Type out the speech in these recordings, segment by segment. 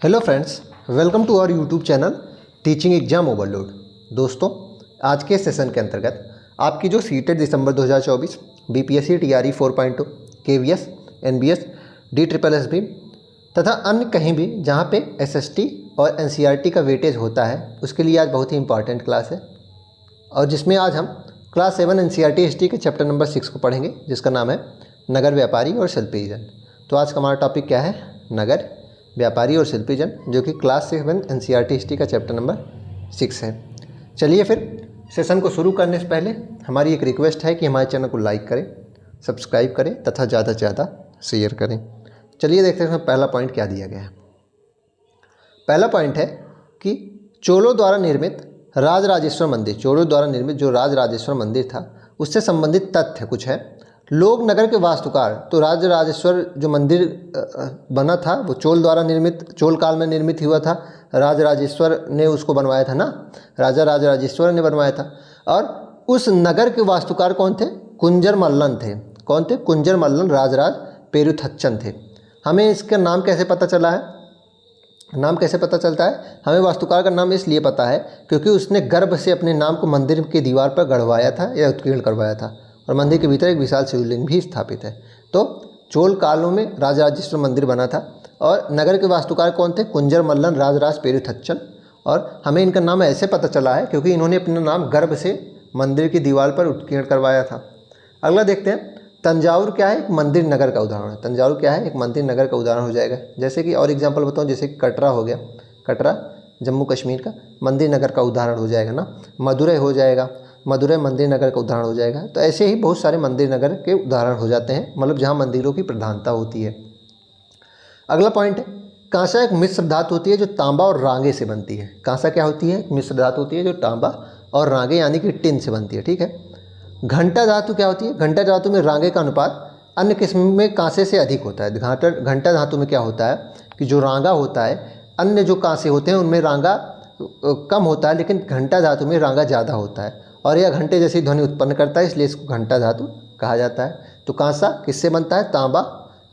Hello friends, welcome to our YouTube channel teaching exam overload. दोस्तों, आज के session के अंतर्गत आपकी जो सीटेट दिसंबर 2024 BPSC TRE 4.2 KVS NBS DSSB तथा अन्य कहीं भी जहां पे एसएसटी और एनसीईआरटी का वेटेज होता है उसके लिए आज बहुत ही इंपॉर्टेंट क्लास है और जिसमें आज हम क्लास 7 एनसीईआरटी हिस्ट्री के चैप्टर नंबर 6 को पढ़ेंगे, जिसका नाम है नगर व्यापारी और शिल्पीजन। तो आज का हमारा टॉपिक क्या है? नगर व्यापारी और शिल्पीजन, जो कि क्लास 7 एनसीईआरटी हिस्ट्री का चैप्टर नंबर 6 है। चलिए फिर सेशन को शुरू करने से पहले हमारी एक रिक्वेस्ट है कि हमारे चैनल को लाइक करें, सब्सक्राइब करें तथा ज़्यादा से ज़्यादा शेयर करें। चलिए देखते हैं पहला पॉइंट क्या दिया गया है। पहला पॉइंट है कि चोलों द्वारा निर्मित राजराजेश्वर मंदिर, चोलों द्वारा निर्मित जो राजराजेश्वर मंदिर था उससे संबंधित तथ्य कुछ है। लोग नगर के वास्तुकार, तो राजराजेश्वर जो मंदिर बना था वो चोल द्वारा निर्मित, चोल काल में निर्मित हुआ था। राजराजेश्वर ने उसको बनवाया था ना, राजा राजराजेश्वर ने बनवाया था। और उस नगर के वास्तुकार कौन थे? कुंजर मल्लन थे। कौन थे? कुंजर मल्लन राजराज पेरुथच्चन थे। हमें इसका नाम कैसे पता चला है? नाम कैसे पता चलता है? हमें वास्तुकार का नाम इसलिए पता है क्योंकि उसने गर्भ से अपने नाम को मंदिर की दीवार पर गढ़वाया था या उत्कीर्ण करवाया था और मंदिर के भीतर एक विशाल शिवलिंग भी स्थापित है। तो चोल कालों में राजराजेश्वर मंदिर बना था और नगर के वास्तुकार कौन थे? कुंजर मल्लन राजराज पेरुथच्चन। और हमें इनका नाम ऐसे पता चला है क्योंकि इन्होंने अपना नाम गर्भ से मंदिर की दीवार पर उत्कीर्ण करवाया था। अगला देखते हैं, तंजावुर क्या है? एक मंदिर नगर का उदाहरण है। तंजावुर क्या है? एक मंदिर नगर का उदाहरण हो जाएगा। जैसे कि और एग्जांपल बताऊं, जैसे कि कटरा हो गया, कटरा जम्मू कश्मीर का मंदिर नगर का उदाहरण हो जाएगा ना। मदुरै हो जाएगा, मदुरै मंदिर नगर का उदाहरण हो जाएगा। तो ऐसे ही बहुत सारे मंदिर नगर के उदाहरण हो जाते हैं, मतलब जहाँ मंदिरों की प्रधानता होती है। अगला पॉइंट है, कांसा एक मिश्र धातु होती है जो तांबा और रांगे से बनती है। कांसा क्या होती है? मिश्र धातु होती है जो तांबा और रांगे यानी कि टिन से बनती है। ठीक है। घंटा धातु क्या होती है? घंटा धातु में रांगे का अनुपात अन्य किस्म में कांसे से अधिक होता है। घंटा धातु में क्या होता है कि जो रांगा होता है, अन्य जो कांसे होते हैं उनमें रांगा कम होता है, लेकिन घंटा धातु में रांगा ज़्यादा होता है और यह घंटे जैसी ध्वनि उत्पन्न करता है, इसलिए इसको घंटा धातु कहा जाता है। तो कांसा किससे बनता है? तांबा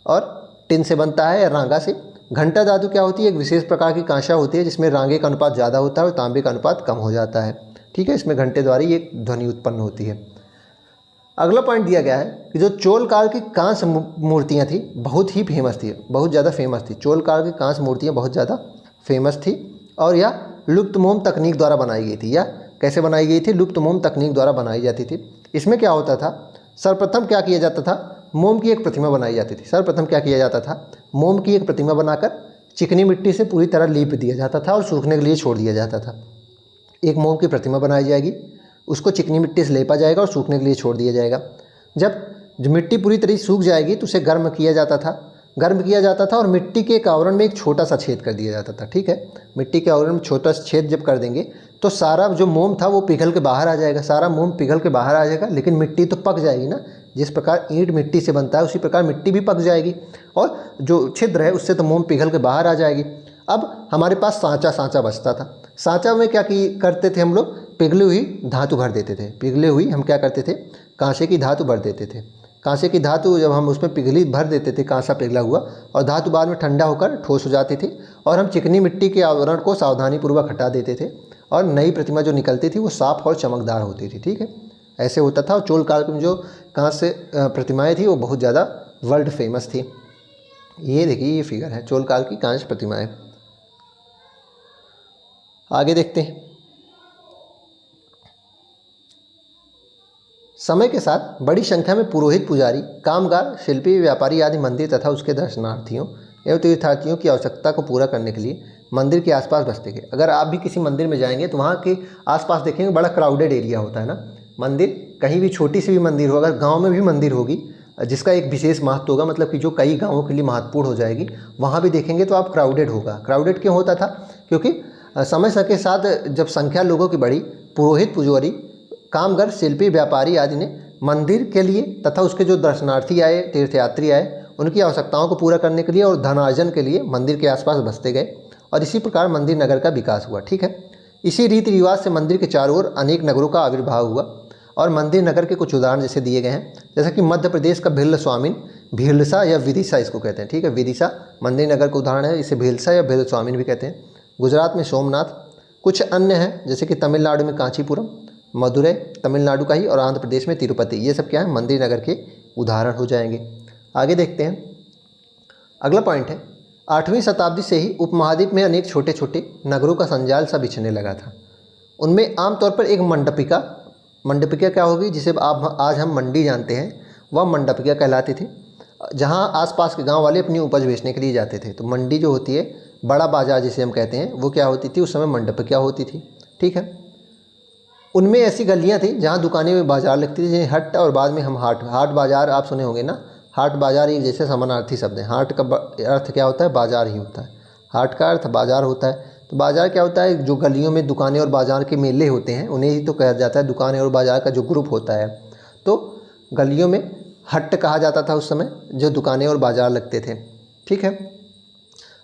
और टिन से बनता है या रांगा से। घंटा धातु क्या होती है? एक विशेष प्रकार की कांसा होती है जिसमें रांगे का अनुपात ज़्यादा होता है और तांबे का अनुपात कम हो जाता है। ठीक है, इसमें घंटे द्वारा एक ध्वनि उत्पन्न होती है। अगला पॉइंट दिया गया है कि जो चोल काल की कांस्य मूर्तियाँ थी बहुत ही फेमस थी, बहुत ज़्यादा फेमस थी। चोल काल की कांस्य मूर्तियाँ बहुत ज़्यादा फेमस थी और यह लुप्तमोम तकनीक द्वारा बनाई गई थी। या कैसे बनाई गई थी? लुप्तमोम तकनीक द्वारा बनाई जाती थी। इसमें क्या होता था? सर्वप्रथम क्या किया जाता था? मोम की एक प्रतिमा बनाई जाती थी। सर्वप्रथम क्या किया जाता था? मोम की एक प्रतिमा बनाकर चिकनी मिट्टी से पूरी तरह लीप दिया जाता था और सूखने के लिए छोड़ दिया जाता था। एक मोम की प्रतिमा बनाई जाएगी, उसको चिकनी मिट्टी से लेपा जाएगा और सूखने के लिए छोड़ दिया जाएगा। जब मिट्टी पूरी तरह सूख जाएगी तो उसे गर्म किया जाता था और मिट्टी के एक आवरण में एक छोटा सा छेद कर दिया जाता था। ठीक है, मिट्टी के आवरण में छोटा सा छेद जब कर देंगे तो सारा जो मोम था वो पिघल के बाहर आ जाएगा। सारा मोम पिघल के बाहर आ जाएगा, लेकिन मिट्टी तो पक जाएगी ना। जिस प्रकार ईंट मिट्टी से बनता है उसी प्रकार मिट्टी भी पक जाएगी और जो छिद्र है उससे तो मोम पिघल के बाहर आ जाएगी। अब हमारे पास सांचा बचता था। सांचा में क्या करते थे हम लोग? पिघली हुई धातु भर देते थे। पिघली हुई हम क्या करते थे? कांसे की धातु भर देते थे। कांसे की धातु जब हम उसमें पिघली भर देते थे, कांसा पिघला हुआ, और धातु बाद में ठंडा होकर ठोस हो जाती थी और हम चिकनी मिट्टी के आवरण को सावधानीपूर्वक हटा देते थे और नई प्रतिमा जो निकलती थी वो साफ और चमकदार होती थी। ठीक है, ऐसे होता था। और चोल काल में जो कांस्य प्रतिमाएँ थी वो बहुत ज़्यादा वर्ल्ड फेमस थी। ये देखिए, ये फिगर है चोल काल की कांस्य प्रतिमाएँ। आगे देखते हैं। समय के साथ बड़ी संख्या में पुरोहित, पुजारी, कामगार, शिल्पी, व्यापारी आदि मंदिर तथा उसके दर्शनार्थियों एवं तीर्थार्थियों की आवश्यकता को पूरा करने के लिए मंदिर के आसपास बसते गए। अगर आप भी किसी मंदिर में जाएंगे तो वहाँ के आसपास देखेंगे बड़ा क्राउडेड एरिया होता है ना। मंदिर कहीं भी छोटी सी भी मंदिर हो, अगर गाँव में भी मंदिर होगी जिसका एक विशेष महत्व होगा, मतलब कि जो कई गाँवों के लिए महत्वपूर्ण हो जाएगी, वहाँ भी देखेंगे तो आप क्राउडेड होगा। क्राउडेड क्यों होता था? क्योंकि समय के साथ जब संख्या लोगों की बढ़ी, पुरोहित, पुजारी, कामगार, शिल्पी, व्यापारी आदि ने मंदिर के लिए तथा उसके जो दर्शनार्थी आए, तीर्थयात्री आए, उनकी आवश्यकताओं को पूरा करने के लिए और धनार्जन के लिए मंदिर के आसपास बसते गए और इसी प्रकार मंदिर नगर का विकास हुआ। ठीक है, इसी रीति रिवाज से मंदिर के चारों ओर अनेक नगरों का आविर्भाव हुआ और मंदिर नगर के कुछ उदाहरण जैसे दिए गए हैं, जैसे कि मध्य प्रदेश का भिल्ल स्वामिन भीलसा या विदिशा इसको कहते हैं, ठीक है। विदिशा मंदिर नगर का उदाहरण है, इसे भीलसा या भेलस्वामिन भी कहते हैं। गुजरात में सोमनाथ। कुछ अन्य हैं जैसे कि तमिलनाडु में कांचीपुरम, मदुरै तमिलनाडु का ही, और आंध्र प्रदेश में तिरुपति। ये सब क्या है, मंदिर नगर के उदाहरण हो जाएंगे। आगे देखते हैं, अगला पॉइंट है 8वीं शताब्दी से ही उपमहाद्वीप में अनेक छोटे छोटे नगरों का संजाल सा बिछने लगा था। उनमें आमतौर पर एक मंडपिका क्या होगी, जिसे आज हम मंडी जानते हैं, वह मंडपिका कहलाती थी, जहां आसपास के गांव वाले अपनी उपज बेचने के लिए जाते थे। तो मंडी जो होती है, बड़ा बाजार जिसे हम कहते हैं, वो क्या होती थी उस समय, मंडपिका होती थी, ठीक है। उनमें ऐसी गलियां थी जहां दुकानें में बाजार लगती थी, जैसे हट, और बाद में हम हाट बाजार आप सुने होंगे ना। हाट बाजार एक जैसे समानार्थी शब्द है। हाट का अर्थ क्या होता है, बाजार ही होता है। हाट का अर्थ बाजार होता है। तो बाजार क्या होता है, जो गलियों में दुकानें और बाजार के मेले होते हैं उन्हें ही तो कहा जाता है दुकानें और बाजार का जो ग्रुप होता है। तो गलियों में हट कहा जाता था उस समय, जो दुकानें और बाजार लगते थे, ठीक है।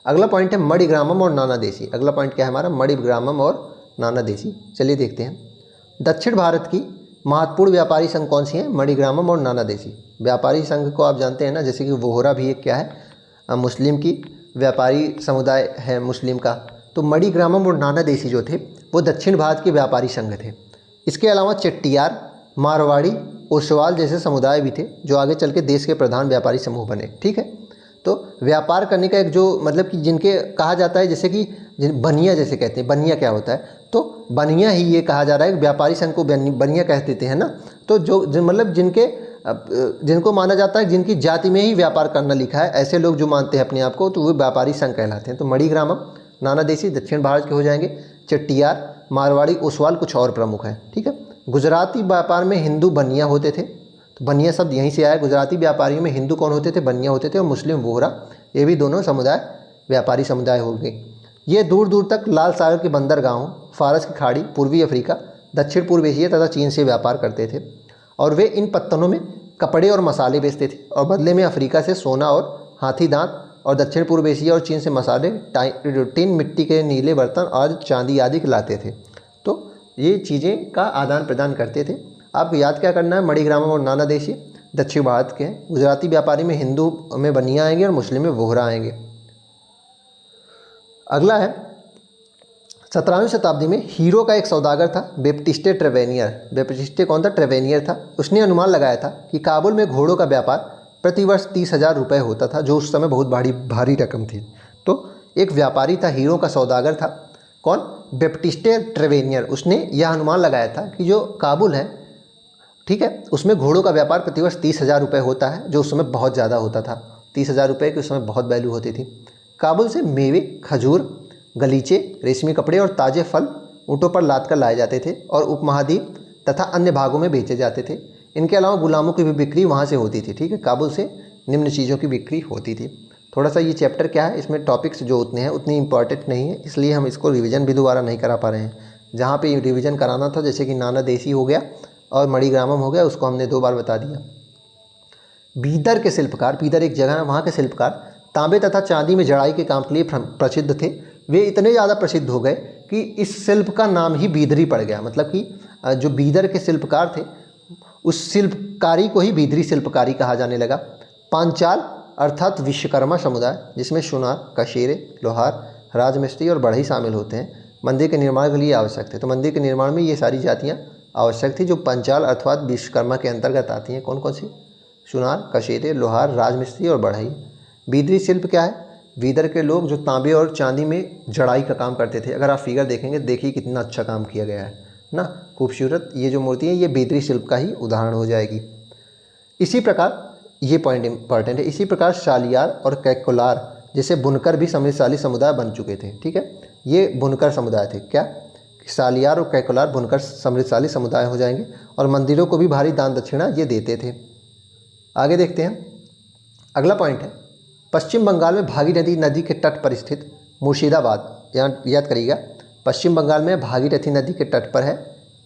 अगला पॉइंट है मणिग्रामम और नानादेशी। अगला पॉइंट क्या है हमारा, मणिग्रामम और नानादेशी। चलिए देखते हैं। दक्षिण भारत की महत्वपूर्ण व्यापारी संघ कौन सी हैं, मणिग्रामम और नानादेशी। व्यापारी संघ को आप जानते हैं ना, जैसे कि वोहरा भी एक क्या है, मुस्लिम की व्यापारी समुदाय है मुस्लिम का। तो मणिग्रामम और नानादेशी जो थे वो दक्षिण भारत के व्यापारी संघ थे। इसके अलावा चेट्टियार, मारवाड़ी, ओसवाल जैसे समुदाय भी थे, जो आगे चल के देश के प्रधान व्यापारी समूह बने, ठीक है। तो व्यापार करने का एक जो मतलब कि जिनके कहा जाता है, जैसे कि बनिया जैसे कहते हैं, बनिया क्या होता है, तो बनिया ही ये कहा जा रहा है कि व्यापारी संघ को बनिया कह देते हैं ना। तो जो मतलब जिनको माना जाता है जिनकी जाति में ही व्यापार करना लिखा है, ऐसे लोग जो मानते हैं अपने आप को, तो वो व्यापारी संघ कहलाते हैं। तो मणिग्रामम, नानादेशी दक्षिण भारत के हो जाएंगे। चेट्टियार, मारवाड़ी, ओसवाल कुछ और प्रमुख हैं, ठीक है। गुजराती व्यापार में हिंदू बनिया होते थे, तो बनिया शब्द यहीं से आया। गुजराती व्यापारियों में हिंदू कौन होते थे, बनिया होते थे, और मुस्लिम वोहरा। ये भी दोनों समुदाय व्यापारी समुदाय हो गए। ये दूर दूर तक लाल सागर के बंदरगाहों, फारस की खाड़ी, पूर्वी अफ्रीका, दक्षिण पूर्व एशिया तथा चीन से व्यापार करते थे, और वे इन पत्तनों में कपड़े और मसाले बेचते थे, और बदले में अफ्रीका से सोना और हाथी दांत, और दक्षिण पूर्व एशिया और चीन से मसाले, टिन, मिट्टी के नीले बर्तन और चांदी आदि लाते थे। तो ये चीज़ें का आदान प्रदान करते थे। आपको याद क्या करना है, मणिग्रामम और नानादेशी दक्षिण भारत के हैं। गुजराती व्यापारी में हिंदू में बनिया आएंगे और मुस्लिम में वोहरा आएंगे। अगला है 17वीं शताब्दी में हीरो का एक सौदागर था, बेप्टिस्टे ट्रेवेनियर। बेप्टिस्टे कौन था, ट्रेवेनियर था। उसने अनुमान लगाया था कि काबुल में घोड़ों का व्यापार प्रतिवर्ष 30,000 रुपये होता था, जो उस समय बहुत भारी रकम थी। तो एक व्यापारी था, हीरो का सौदागर था, कौन, बेप्टिस्टे ट्रेवेनियर। उसने यह अनुमान लगाया था कि जो काबुल है, ठीक है, उसमें घोड़ों का व्यापार प्रतिवर्ष 30,000 रुपये होता है, जो उस समय बहुत ज़्यादा होता था। 30,000 रुपये की उस समय बहुत वैल्यू होती थी। काबुल से मेवे, खजूर, गलीचे, रेशमी कपड़े और ताज़े फल ऊँटों पर लाद कर लाए जाते थे और उपमहाद्वीप तथा अन्य भागों में बेचे जाते थे। इनके अलावा गुलामों की भी बिक्री वहाँ से होती थी, ठीक है। काबुल से निम्न चीज़ों की बिक्री होती थी। थोड़ा सा ये चैप्टर क्या है, इसमें टॉपिक्स जो उतने हैं उतनी इंपॉर्टेंट नहीं है, इसलिए हम इसको रिवीजन भी दोबारा नहीं करा पा रहे हैं। जहाँ पे रिवीजन कराना था, जैसे कि नानादेशी हो गया और मणिग्रामम हो गया, उसको हमने 2 बार बता दिया। बीदर के शिल्पकार, बीदर एक जगह है, वहाँ के शिल्पकार तांबे तथा चांदी में जड़ाई के काम के लिए प्रसिद्ध थे। वे इतने ज़्यादा प्रसिद्ध हो गए कि इस शिल्प का नाम ही बीदरी पड़ गया। मतलब कि जो बीदर के शिल्पकार थे, उस शिल्पकारी को ही बीदरी शिल्पकारी कहा जाने लगा। पांचाल अर्थात विश्वकर्मा समुदाय, जिसमें सुनार, कशेरे, लोहार, राजमिस्त्री और बढ़ई शामिल होते हैं, मंदिर के निर्माण के लिए आवश्यक थे। तो मंदिर के निर्माण में ये सारी जातियाँ आवश्यक थी, जो पंचाल अर्थात विश्वकर्मा के अंतर्गत आती हैं। कौन कौन सी, सुनार, कशेरे, लोहार, राजमिस्त्री और बढ़ई। बीदरी शिल्प क्या है, बीदर के लोग जो तांबे और चांदी में जड़ाई का काम करते थे। अगर आप फिगर देखेंगे, देखिए कितना अच्छा काम किया गया है ना, खूबसूरत। ये जो मूर्ति है, ये बीदरी शिल्प का ही उदाहरण हो जाएगी। इसी प्रकार, ये पॉइंट इंपॉर्टेंट है, इसी प्रकार शालियार और कैकोलार जैसे बुनकर भी समृद्धशाली समुदाय बन चुके थे, ठीक है। ये बुनकर समुदाय थे, क्या, शालियार और कैकोलार बुनकर समृद्धशाली समुदाय हो जाएंगे, और मंदिरों को भी भारी दान दक्षिणा ये देते थे। आगे देखते हैं। अगला पॉइंट है पश्चिम बंगाल में भागीरथी नदी के तट पर स्थित मुर्शिदाबाद। यहाँ याद करिएगा, पश्चिम बंगाल में भागीरथी नदी के तट पर है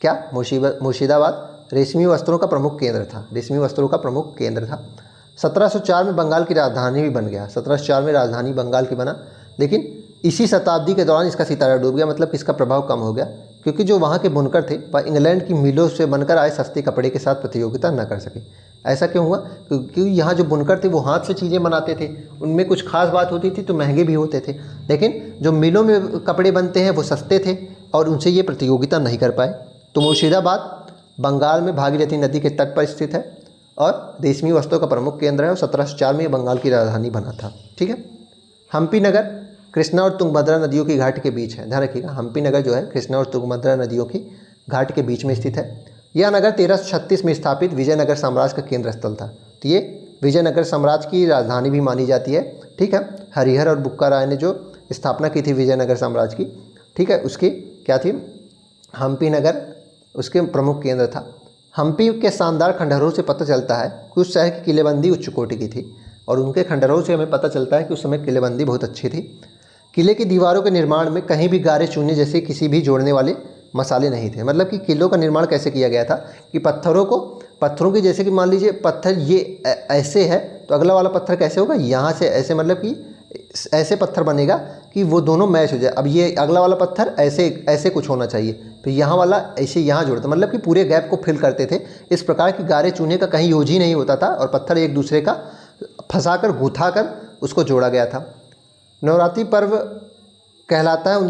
क्या, मुर्शिदाबाद। रेशमी वस्त्रों का प्रमुख केंद्र था, रेशमी वस्त्रों का प्रमुख केंद्र था। 1704 में बंगाल की राजधानी भी बन गया। 1704 में राजधानी बंगाल की बना, लेकिन इसी शताब्दी के दौरान इसका सितारा डूब गया। मतलब इसका प्रभाव कम हो गया, क्योंकि जो वहाँ के बुनकर थे वह इंग्लैंड की मिलों से बनकर आए सस्ते कपड़े के साथ प्रतियोगिता न कर सके। ऐसा क्यों हुआ? क्योंकि यहाँ जो बुनकर थे वो हाथ से चीज़ें बनाते थे, उनमें कुछ खास बात होती थी तो महंगे भी होते थे, लेकिन जो मिलों में कपड़े बनते हैं वो सस्ते थे और उनसे ये प्रतियोगिता नहीं कर पाए। तो मुर्शिदाबाद बंगाल में भागीरथी नदी के तट पर स्थित है और रेशमी वस्त्रों का प्रमुख केंद्र है और 1704 में ये बंगाल की राजधानी बना था। ठीक है। हम्पी नगर कृष्णा और तुंगभद्रा नदियों की घाट के बीच है, ध्यान रखिएगा। हम्पी नगर जो है कृष्णा और तुंगभद्रा नदियों की घाट के बीच में स्थित है। यह नगर 1336 में स्थापित विजयनगर साम्राज्य का केंद्र स्थल था। तो ये विजयनगर साम्राज्य की राजधानी भी मानी जाती है। ठीक है। हरिहर और बुक्का राय ने जो स्थापना की थी विजयनगर साम्राज्य की, ठीक है, उसकी क्या थी? हम्पी नगर उसके प्रमुख केंद्र था। हम्पी के शानदार खंडहरों से पता चलता है कि उस शहर की किलेबंदी उच्च कोटि की थी और उनके खंडहरों से हमें पता चलता है कि उस समय किलेबंदी बहुत अच्छी थी। किले की दीवारों के निर्माण में कहीं भी गारे चूने जैसे किसी भी जोड़ने वाले मसाले नहीं थे। मतलब कि किलों का निर्माण कैसे किया गया था कि पत्थरों की, जैसे कि मान लीजिए पत्थर ये ऐसे है तो अगला वाला पत्थर कैसे होगा? यहाँ से ऐसे, मतलब कि ऐसे पत्थर बनेगा कि वो दोनों मैच हो जाए। अब ये अगला वाला पत्थर ऐसे ऐसे कुछ होना चाहिए, तो यहाँ वाला ऐसे यहाँ जोड़ते, मतलब कि पूरे गैप को फिल करते थे। इस प्रकार की गारे चूने का कहीं यूज ही नहीं होता था और पत्थर एक दूसरे का फंसाकर गुथाकर उसको जोड़ा गया था। नवरात्रि पर्व कहलाता है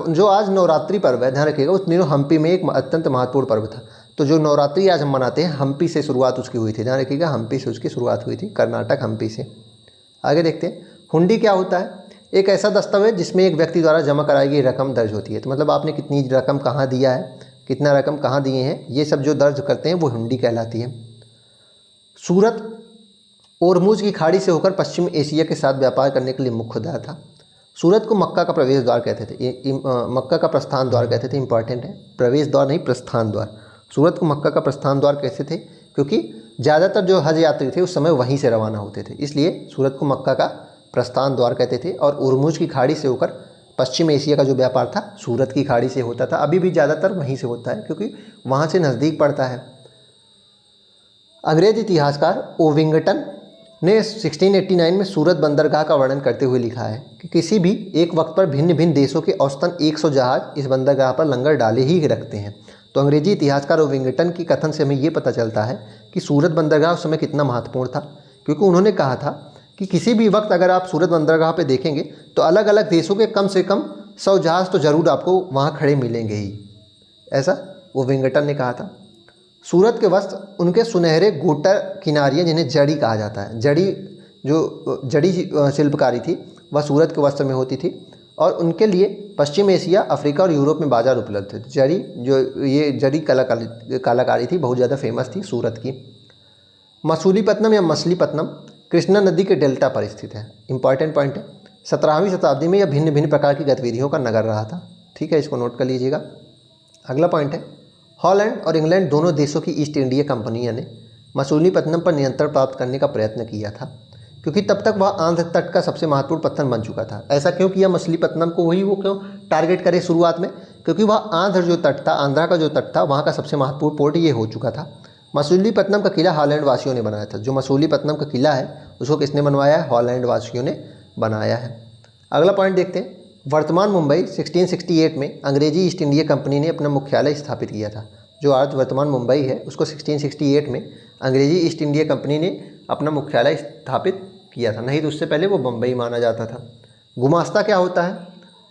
जो आज नवरात्रि पर्व है, ध्यान रखिएगा, उस दिनों हम्पी में एक अत्यंत महत्वपूर्ण पर्व था। तो जो नवरात्रि आज हम मनाते हैं, हम्पी से शुरुआत उसकी हुई थी, ध्यान रखिएगा, हम्पी से उसकी शुरुआत हुई थी, कर्नाटक हम्पी से। आगे देखते हैं, हुंडी क्या होता है? एक ऐसा दस्तावेज जिसमें एक व्यक्ति द्वारा जमा कराई गई रकम दर्ज होती है। तो मतलब आपने कितनी रकम कहाँ दिया है, कितना रकम कहाँ दिए हैं, ये सब जो दर्ज करते हैं वो हुंडी कहलाती है। सूरत ओरमुज की खाड़ी से होकर पश्चिम एशिया के साथ व्यापार करने के लिए मुख्य द्वार था। सूरत को मक्का का प्रवेश द्वार कहते थे, मक्का का प्रस्थान द्वार कहते थे, इंपॉर्टेंट है, प्रवेश द्वार नहीं प्रस्थान द्वार। सूरत को मक्का का प्रस्थान द्वार कैसे थे? क्योंकि ज़्यादातर जो हज यात्री थे उस समय वहीं से रवाना होते थे, इसलिए सूरत को मक्का का प्रस्थान द्वार कहते थे। और उर्मुज की खाड़ी से होकर पश्चिम एशिया का जो व्यापार था सूरत की खाड़ी से होता था। अभी भी ज़्यादातर वहीं से होता है क्योंकि वहाँ से नज़दीक पड़ता है। अंग्रेज इतिहासकार ओविंगटन ने 1689 में सूरत बंदरगाह का वर्णन करते हुए लिखा है कि किसी भी एक वक्त पर भिन्न भिन्न देशों के औसतन 100 जहाज इस बंदरगाह पर लंगर डाले ही रखते हैं। तो अंग्रेजी इतिहासकार ओविंगटन की कथन से हमें ये पता चलता है कि सूरत बंदरगाह उस समय कितना महत्वपूर्ण था, क्योंकि उन्होंने कहा था कि किसी भी वक्त अगर आप सूरत बंदरगाह पे देखेंगे तो अलग अलग देशों के कम से कम 100 जहाज़ तो ज़रूर आपको वहाँ खड़े मिलेंगे ही, ऐसा ओविंगटन ने कहा था। सूरत के वस्त्र उनके सुनहरे गोटर किनारियाँ जिन्हें जड़ी कहा जाता है, जड़ी शिल्पकारी थी वह सूरत के वस्त्र में होती थी और उनके लिए पश्चिम एशिया, अफ्रीका और यूरोप में बाजार उपलब्ध थे। जड़ी कलाकारी थी, बहुत ज़्यादा फेमस थी सूरत की। मसूलीपट्टनम या मछलीपट्टनम कृष्णा नदी के डेल्टा पर स्थित है, इंपॉर्टेंट पॉइंट है। 17वीं शताब्दी में यह भिन्न भिन्न प्रकार की गतिविधियों का नगर रहा था। ठीक है, इसको नोट कर लीजिएगा। अगला पॉइंट है, हॉलैंड और इंग्लैंड दोनों देशों की ईस्ट इंडिया कंपनियां ने मसूलीपट्टनम पर नियंत्रण प्राप्त करने का प्रयत्न किया था, क्योंकि तब तक वह आंध्र तट का सबसे महत्वपूर्ण पत्थर बन चुका था। ऐसा क्यों किया मछलीपट्टनम को, वो क्यों टारगेट करे शुरुआत में? क्योंकि वह आंध्रा का जो तट था वहाँ का सबसे महत्वपूर्ण पोर्ट ये हो चुका था। मसूलीपट्टनम का किला हॉलैंड वासियों ने बनाया था। जो मसूलीपट्टनम का किला है उसको किसने बनवाया है? हॉलैंड वासियों ने बनाया है। अगला पॉइंट देखते हैं, वर्तमान मुंबई 1668 में अंग्रेजी ईस्ट इंडिया कंपनी ने अपना मुख्यालय स्थापित किया था। जो आज वर्तमान मुंबई है उसको 1668 में अंग्रेजी ईस्ट इंडिया कंपनी ने अपना मुख्यालय स्थापित किया था, नहीं तो उससे पहले वो बम्बई माना जाता था। गुमास्ता क्या होता है?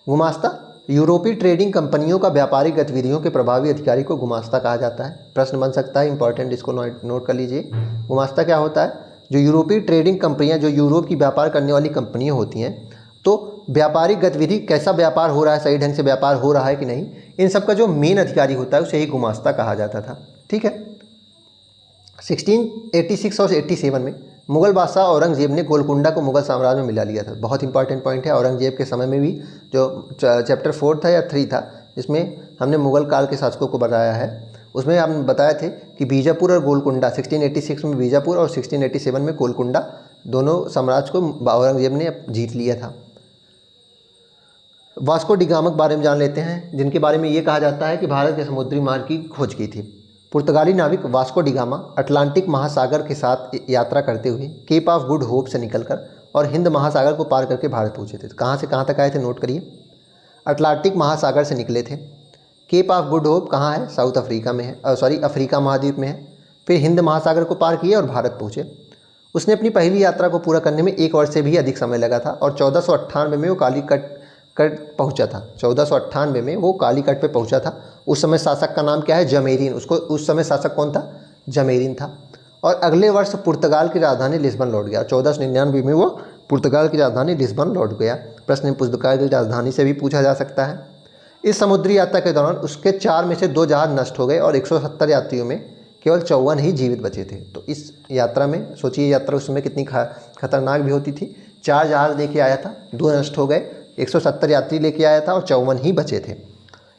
गुमास्ता यूरोपीय ट्रेडिंग कंपनियों का व्यापारिक गतिविधियों के प्रभावी अधिकारी को गुमास्ता कहा जाता है। प्रश्न बन सकता है, इंपॉर्टेंट, इसको नोट कर लीजिए। गुमास्ता क्या होता है? जो यूरोपीय ट्रेडिंग कंपनियां, जो यूरोप की व्यापार करने वाली कंपनियां होती हैं, तो व्यापारिक गतिविधि, कैसा व्यापार हो रहा है, सही ढंग से व्यापार हो रहा है कि नहीं, इन सब का जो मेन अधिकारी होता है उसे ही गुमास्ता कहा जाता था। ठीक है। 1686 और 87 में मुगल बादशाह औरंगजेब ने गोलकुंडा को मुगल साम्राज्य में मिला लिया था। बहुत इंपॉर्टेंट पॉइंट है। औरंगजेब के समय में भी जो चैप्टर 4 था या 3 था, जिसमें हमने मुगल काल के शासकों को बताया है, उसमें हम बताए थे कि बीजापुर और गोलकुंडा, 1686 में बीजापुर और 1687 में गोलकुंडा, दोनों साम्राज्य को औरंगजेब ने जीत लिया था। वास्को डी गामा के बारे में जान लेते हैं, जिनके बारे में ये कहा जाता है कि भारत के समुद्री मार्ग की खोज की थी। पुर्तगाली नाविक वास्को डी गामा अटलांटिक महासागर के साथ यात्रा करते हुए केप ऑफ गुड होप से निकलकर और हिंद महासागर को पार करके भारत पहुंचे थे। कहाँ से कहाँ तक आए थे, नोट करिए। अटलांटिक महासागर से निकले थे। केप ऑफ गुड होप कहाँ है? साउथ अफ्रीका में है, अफ्रीका महाद्वीप में है। फिर हिंद महासागर को पार किए और भारत पहुँचे। उसने अपनी पहली यात्रा को पूरा करने में 1 वर्ष से भी अधिक समय लगा था और 1498 में वो कालीकट पहुंचा था। 1498 में वो कालीकट पे पहुंचा था। उस समय शासक का नाम क्या है? जमेरीन। उसको उस समय शासक कौन था? जमेरीन था। और अगले वर्ष पुर्तगाल की राजधानी लिस्बन लौट गया। 1499 में वो पुर्तगाल की राजधानी लिस्बन लौट गया। प्रश्न पुर्तगाल की राजधानी से भी पूछा जा सकता है। इस समुद्री यात्रा के दौरान उसके 4 में से 2 जहाज नष्ट हो गए और 170 यात्रियों में केवल 54 ही जीवित बचे थे। तो इस यात्रा में सोचिए, यात्रा उस समय कितनी खतरनाक भी होती थी। 4 जहाज लेके आया था, 2 नष्ट हो गए, 170 यात्री लेके आया था और 54 ही बचे थे।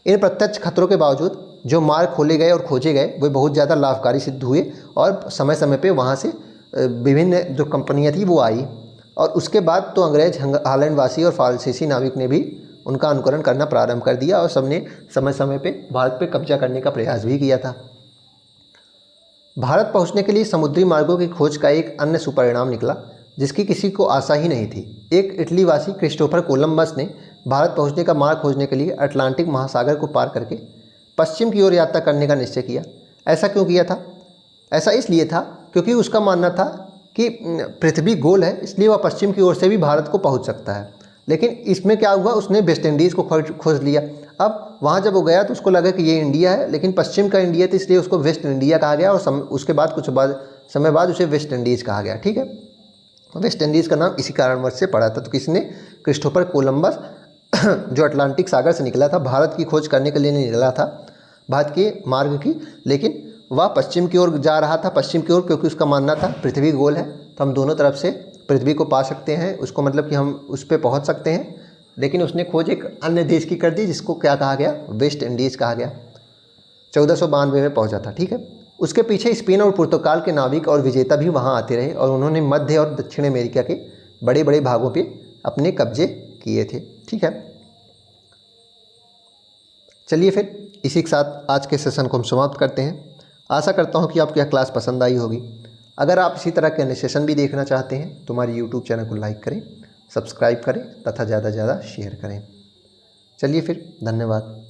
इन प्रत्यक्ष खतरों के बावजूद जो मार्ग खोले गए और खोजे गए वे बहुत ज़्यादा लाभकारी सिद्ध हुए और समय समय पे वहाँ से विभिन्न जो कंपनियाँ थी वो आई। और उसके बाद तो अंग्रेज, हॉलैंड वासी और फ्रांसीसी नाविक ने भी उनका अनुकरण करना प्रारंभ कर दिया और सबने समय समय पे भारत पे कब्जा करने का प्रयास भी किया था। भारत पहुंचने के लिए समुद्री मार्गों की खोज का एक अन्य सुपरिणाम निकला जिसकी किसी को आशा ही नहीं थी। एक इटली वासी क्रिस्टोफर कोलंबस ने भारत पहुंचने का मार्ग खोजने के लिए अटलांटिक महासागर को पार करके पश्चिम की ओर यात्रा करने का निश्चय किया। ऐसा क्यों किया था? ऐसा इसलिए था क्योंकि उसका मानना था कि पृथ्वी गोल है, इसलिए वह पश्चिम की ओर से भी भारत को पहुँच सकता है। लेकिन इसमें क्या हुआ, उसने वेस्ट इंडीज़ को खोज लिया। अब वहाँ जब वो गया तो उसको लगा कि ये इंडिया है, लेकिन पश्चिम का इंडिया था, इसलिए उसको वेस्ट इंडिया कहा गया और उसके बाद कुछ समय बाद उसे वेस्ट इंडीज़ कहा गया। ठीक है, वेस्ट इंडीज़ का नाम इसी कारणवश से पड़ा था। तो किसने? क्रिस्टोफर कोलंबस जो अटलांटिक सागर से निकला था, भारत की खोज करने के लिए नहीं निकला था, भारत के मार्ग की, लेकिन वह पश्चिम की ओर जा रहा था। पश्चिम की ओर क्योंकि उसका मानना था पृथ्वी गोल है तो हम दोनों तरफ से पृथ्वी को पा सकते हैं, उसको मतलब कि हम उस पर पहुँच सकते हैं। लेकिन उसने खोज एक अन्य देश की कर दी जिसको क्या कहा गया? वेस्ट इंडीज़ कहा गया। 1492 में पहुंचा था। ठीक है, उसके पीछे स्पेन और पुर्तगाल के नाविक और विजेता भी वहां आते रहे और उन्होंने मध्य और दक्षिण अमेरिका के बड़े बड़े भागों पे अपने कब्जे किए थे। ठीक है, चलिए फिर इसी के साथ आज के सेशन को हम समाप्त करते हैं। आशा करता हूँ कि आपको यह क्लास पसंद आई होगी। अगर आप इसी तरह के अन्य सेशन भी देखना चाहते हैं तो हमारे यूट्यूब चैनल को लाइक करें, सब्सक्राइब करें तथा ज़्यादा से ज़्यादा शेयर करें। चलिए फिर, धन्यवाद।